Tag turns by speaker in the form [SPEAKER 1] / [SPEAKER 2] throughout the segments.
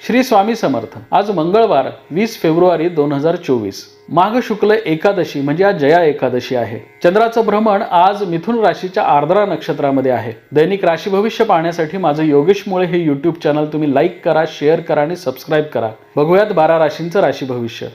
[SPEAKER 1] श्री स्वामी समर्थ। आज मंगळवार 20 फेब्रुवारी 2024, माघ शुक्ल एकादशी म्हणजे आज जया एकादशी आहे। चंद्राचं भ्रमण आज मिथुन राशीच्या आर्द्रा नक्षत्रामध्ये आहे। दैनिक राशी भविष्य पाहण्यासाठी माझं योगेश मुळे हे YouTube चॅनल तुम्ही लाईक करा, शेअर करा आणि सबस्क्राइब करा। बघूयात 12 राशींचं राशी भविष्य।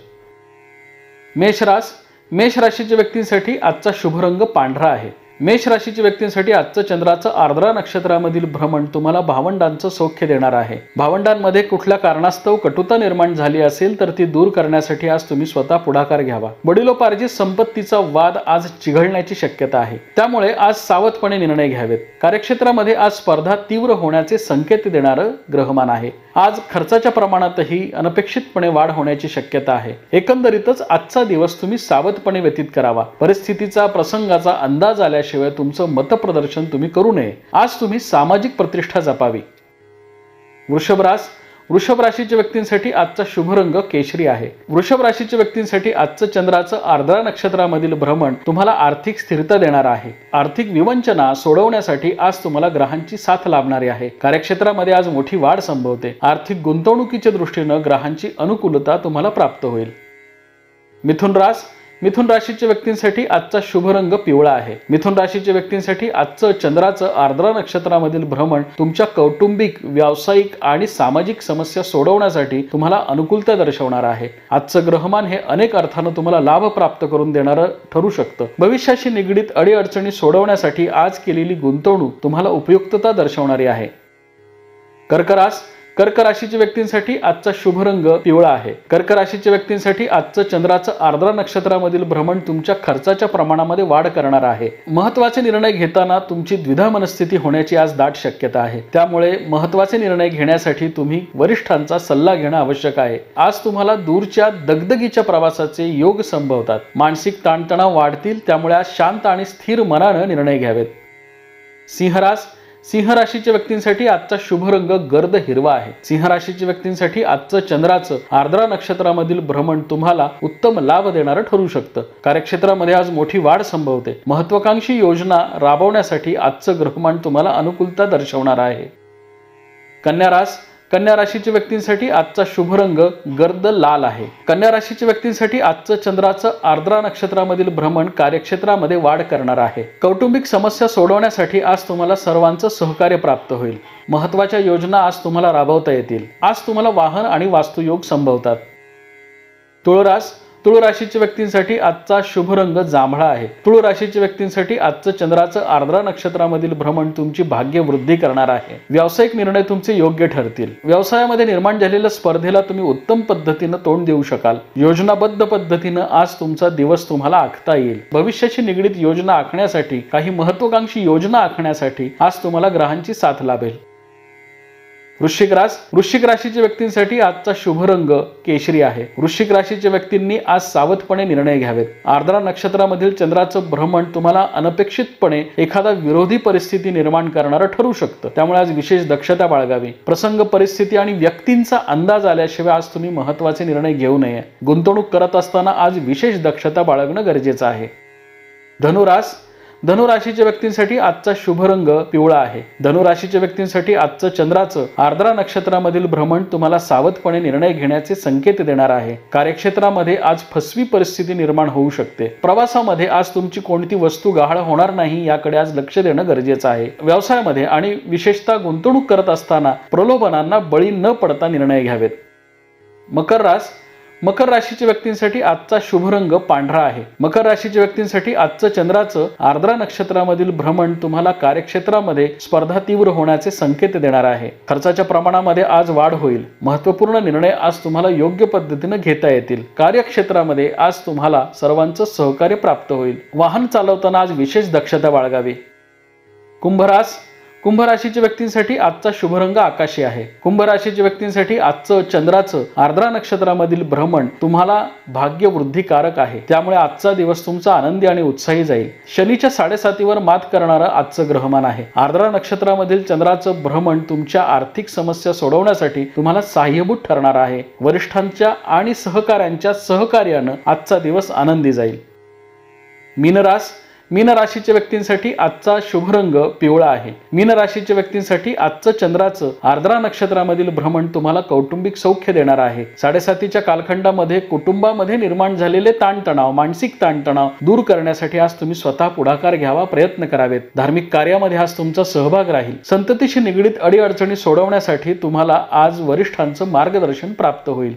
[SPEAKER 1] मेष राशीच्या व्यक्तींसाठी आजचा शुभ रंग पांढरा आहे। मेष राशीच्या व्यक्तींसाठी आजचं चंद्राचं आर्द्रा नक्षत्रामधील भ्रमण तुम्हाला भावंडांचं सौख्य देणार आहे। भावंडांमध्ये कुठल्या कारणास्तव कटुता निर्माण झाली असेल तर ती दूर करण्यासाठी आज तुम्ही स्वतः पुढाकार घ्यावा। वडिलोपार्जित संपत्तीचा वाद आज चिघळण्याची शक्यता आहे, त्यामुळे आज सावधपणे निर्णय घ्यावेत। कार्यक्षेत्रामध्ये आज स्पर्धा तीव्र होण्याचे संकेत देणारं ग्रहमान आहे। आज खर्चाच्या प्रमाणातही अनपेक्षितपणे वाढ होण्याची शक्यता आहे। एकंदरीतच आजचा दिवस तुम्ही सावधपणे व्यतीत करावा। परिस्थितीचा प्रसंगाचा अंदाज आल्याशिवाय तुमचं मतप्रदर्शन तुम्ही करू नये। आज तुम्ही सामाजिक प्रतिष्ठा जपावी। वृषभ राशीच्या व्यक्तींसाठी आजचा शुभ रंग केशरी आहे। वृषभ राशीच्या व्यक्तींसाठी आजचं चंद्राचं आर्द्रा नक्षत्रामधील भ्रमण तुम्हाला आर्थिक स्थिरता देणार आहे। आर्थिक विवंचना सोडवण्यासाठी आज तुम्हाला ग्रहांची साथ लाभणारी आहे। कार्यक्षेत्रामध्ये आज मोठी वाढ संभवते। आर्थिक गुंतवणुकीच्या दृष्टीने ग्रहांची अनुकूलता तुम्हाला प्राप्त होईल। मिथुन राशीच्या व्यक्तींसाठी आजचा शुभ रंग पिवळा आहे। मिथुन राशीच्या व्यक्तींसाठी आजचं चंद्राचं आर्द्रा नक्षत्रामधील भ्रमण तुमच्या कौटुंबिक, व्यावसायिक आणि सामाजिक समस्या सोडवण्यासाठी तुम्हाला अनुकूलता दर्शवणार आहे। आजचं ग्रहमान हे अनेक अर्थानं तुम्हाला लाभ प्राप्त करून देणारं ठरू शकतं। भविष्याशी निगडीत अडीअडचणी सोडवण्यासाठी आज केलेली गुंतवणूक तुम्हाला उपयुक्तता दर्शवणारी आहे। कर्क राशीच्या व्यक्तींसाठी आजचा शुभ रंग पिवळा आहे। कर्क राशीच्या व्यक्तींसाठी आजचं चंद्राचं आर्द्रा नक्षत्रामधील भ्रमण तुमच्या खर्चाच्या प्रमाणामध्ये वाढ करणार आहे। महत्त्वाचे निर्णय घेताना तुमची द्विधा मनस्थिती होण्याची आज दाट शक्यता आहे, त्यामुळे महत्त्वाचे निर्णय घेण्यासाठी तुम्ही वरिष्ठांचा सल्ला घेणं आवश्यक आहे। आज तुम्हाला दूरच्या दगदगीच्या प्रवासाचे योग संभवतात। मानसिक ताणतणाव वाढतील, त्यामुळे आज शांत आणि स्थिर मनानं निर्णय घ्यावेत। सिंह राशीच्या व्यक्तींसाठी आजचा शुभ रंग गर्द हिरवा आहे। सिंह राशीच्या व्यक्तींसाठी आजचं चंद्राचं आर्द्रा नक्षत्रामधील भ्रमण तुम्हाला उत्तम लाभ देणारं ठरू शकतं। कार्यक्षेत्रामध्ये आज मोठी वाढ संभवते। महत्त्वाकांक्षी योजना राबवण्यासाठी आजचं ग्रहमान तुम्हाला अनुकूलता दर्शवणार आहे। कन्या राशीच्या व्यक्तींसाठी आजचा शुभ रंग गर्द लाल आहे। कन्या राशीच्या व्यक्तींसाठी आजचं चंद्राचं आर्द्रा नक्षत्रामधील भ्रमण कार्यक्षेत्रामध्ये वाढ करणार आहे। कौटुंबिक समस्या सोडवण्यासाठी आज तुम्हाला सर्वांचं सहकार्य प्राप्त होईल। महत्त्वाच्या योजना आज तुम्हाला राबवता येतील। आज तुम्हाला वाहन आणि वास्तुयोग संभवतात। तुळ राशीच्या व्यक्तींसाठी आजचा शुभ रंग जांभळा आहे। तुळ राशीच्या व्यक्तींसाठी आजचं चंद्राचं आर्द्रा नक्षत्रामधील भ्रमण तुमची भाग्य वृद्धी करणार आहे। व्यावसायिक निर्णय तुमचे योग्य ठरतील। व्यवसायामध्ये निर्माण झालेल्या स्पर्धेला तुम्ही उत्तम पद्धतीने तोंड देऊ शकाल। योजनाबद्ध पद्धतीने आज तुमचा दिवस तुम्हाला आखता येईल। भविष्याशी निगडीत योजना आखण्यासाठी, काही महत्त्वाकांक्षी योजना आखण्यासाठी आज तुम्हाला ग्रहांची साथ लाभेल। वृश्चिक राशीच्या व्यक्तींसाठी आजचा शुभ रंग केशरी आहे। वृश्चिक राशीच्या व्यक्तींनी आज सावधपणे निर्णय घ्यावेत। आर्द्रा नक्षत्रामधील चंद्राचं भ्रमण तुम्हाला अनपेक्षितपणे एखादा विरोधी परिस्थिती निर्माण करणारं ठरू शकतं, त्यामुळे आज विशेष दक्षता बाळगावी। प्रसंग, परिस्थिती आणि व्यक्तींचा अंदाज आल्याशिवाय आज तुम्ही महत्त्वाचे निर्णय घेऊ नये। गुंतवणूक करत असताना आज विशेष दक्षता बाळगणं गरजेचं आहे। धनु राशीच्या व्यक्तींसाठी आजचा शुभ रंग पिवळा आहे। धनु राशीच्या व्यक्तींसाठी आजचं चंद्राचं आर्द्रा नक्षत्रामधील भ्रमण तुम्हाला सावधपणे निर्णय घेण्याचे संकेत देणार आहे। कार्यक्षेत्रामध्ये आज फसवी परिस्थिती निर्माण होऊ शकते। प्रवासामध्ये आज तुमची कोणती वस्तू गहाळ होणार नाही याकडे आज लक्ष देणं गरजेचं आहे। व्यवसायामध्ये आणि विशेषतः गुंतवणूक करत असताना प्रलोभनांना बळी न पडता निर्णय घ्यावेत। मकर राशीच्या व्यक्तींसाठी आजचा शुभ रंग पांढरा आहे। मकर राशीच्या व्यक्तींसाठी आजचं चंद्राचं आर्द्रा नक्षत्रामधील भ्रमण तुम्हाला कार्यक्षेत्रामध्ये स्पर्धा तीव्र होण्याचे संकेत देणार आहे। खर्चाच्या प्रमाणामध्ये आज वाढ होईल। महत्त्वपूर्ण निर्णय आज तुम्हाला योग्य पद्धतीने घेता येतील। कार्यक्षेत्रामध्ये आज तुम्हाला सर्वांचं सहकार्य प्राप्त होईल। वाहन चालवताना आज विशेष दक्षता बाळगावी। कुंभ राशीच्या व्यक्तींसाठी आजचा शुभ रंग आकाशी आहे। कुंभ राशीच्या व्यक्तींसाठी आजचं चंद्राचं आर्द्रा नक्षत्रामधील भ्रमण तुम्हाला भाग्य वृद्धिकारक आहे, त्यामुळे आजचा दिवस तुमचा आनंदी आणि उत्साही जाईल। शनीच्या 7.5 मात करणारं आजचं ग्रहमान आहे। आर्द्रा नक्षत्रामधील चंद्राचं भ्रमण तुमच्या आर्थिक समस्या सोडवण्यासाठी तुम्हाला सहाय्यभूत ठरणार आहे। वरिष्ठांच्या आणि सहकाऱ्यांच्या सहकार्यानं आजचा दिवस आनंदी जाईल। मीन राशीच्या व्यक्तींसाठी आजचा शुभ रंग पिवळा आहे. मीन राशीच्या व्यक्तींसाठी आजचं चंद्राचं आर्द्रा नक्षत्रामधील भ्रमण तुम्हाला कौटुंबिक सौख्य देणार आहे. 7.5च्या कालखंडामध्ये कुटुंबामध्ये निर्माण झालेले ताणतणाव, मानसिक ताणतणाव दूर करण्यासाठी आज तुम्ही स्वतः पुढाकार घ्यावा, प्रयत्न करावेत. धार्मिक कार्यामध्ये आज तुमचा सहभाग राहील. संततीशी निगडीत अडीअडचणी सोडवण्यासाठी तुम्हाला आज वरिष्ठांचं मार्गदर्शन प्राप्त होईल.